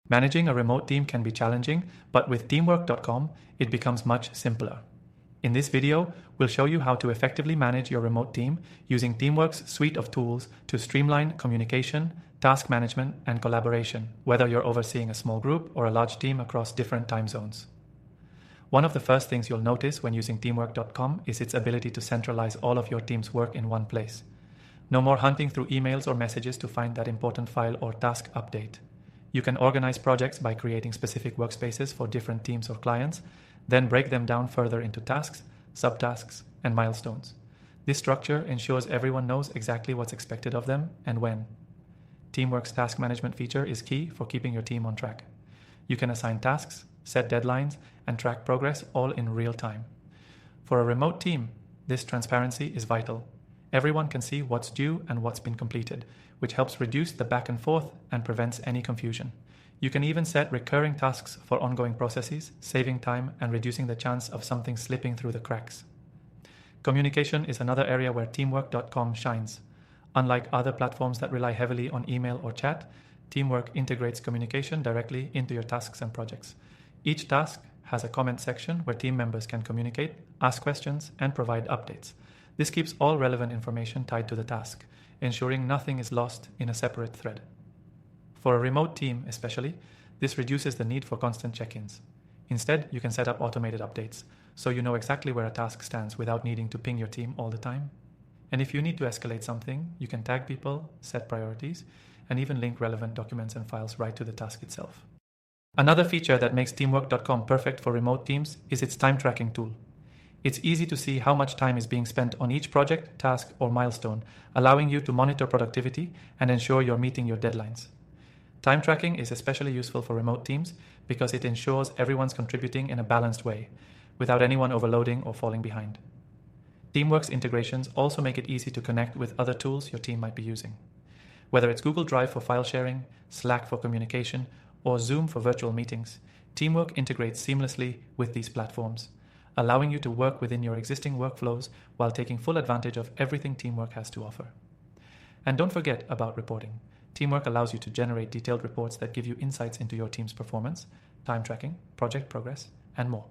Managing a remote team can be challenging, but with teamwork.com, it becomes much simpler. In this video, we'll show you how to effectively manage your remote team using Teamwork's suite of tools to streamline communication, task management, and collaboration, whether you're overseeing a small group or a large team across different time zones. One of the first things you'll notice when using teamwork.com is its ability to centralize all of your team's work in one place. No more hunting through emails or messages to find that important file or task update. You can organize projects by creating specific workspaces for different teams or clients, then break them down further into tasks, subtasks, and milestones. This structure ensures everyone knows exactly what's expected of them and when. Teamwork's task management feature is key for keeping your team on track. You can assign tasks, set deadlines, and track progress all in real time. For a remote team, this transparency is vital. Everyone can see what's due and what's been completed, which helps reduce the back and forth and prevents any confusion. You can even set recurring tasks for ongoing processes, saving time and reducing the chance of something slipping through the cracks. Communication is another area where teamwork.com shines. Unlike other platforms that rely heavily on email or chat, Teamwork integrates communication directly into your tasks and projects. Each task has a comment section where team members can communicate, ask questions, and provide updates. This keeps all relevant information tied to the task, ensuring nothing is lost in a separate thread. For a remote team especially, this reduces the need for constant check-ins. Instead, you can set up automated updates, so you know exactly where a task stands without needing to ping your team all the time. And if you need to escalate something, you can tag people, set priorities, and even link relevant documents and files right to the task itself. Another feature that makes teamwork.com perfect for remote teams is its time tracking tool. It's easy to see how much time is being spent on each project, task, or milestone, allowing you to monitor productivity and ensure you're meeting your deadlines. Time tracking is especially useful for remote teams because it ensures everyone's contributing in a balanced way, without anyone overloading or falling behind. Teamwork's integrations also make it easy to connect with other tools your team might be using. Whether it's Google Drive for file sharing, Slack for communication, or Zoom for virtual meetings, Teamwork integrates seamlessly with these platforms, allowing you to work within your existing workflows while taking full advantage of everything Teamwork has to offer. And don't forget about reporting. Teamwork allows you to generate detailed reports that give you insights into your team's performance, time tracking, project progress, and more.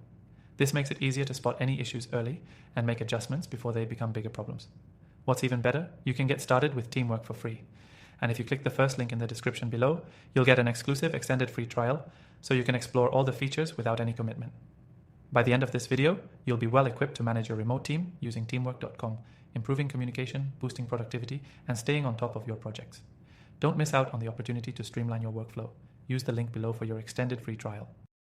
This makes it easier to spot any issues early and make adjustments before they become bigger problems. What's even better, you can get started with Teamwork for free. And if you click the first link in the description below, you'll get an exclusive extended free trial so you can explore all the features without any commitment. By the end of this video, you'll be well equipped to manage your remote team using teamwork.com, improving communication, boosting productivity, and staying on top of your projects. Don't miss out on the opportunity to streamline your workflow. Use the link below for your extended free trial.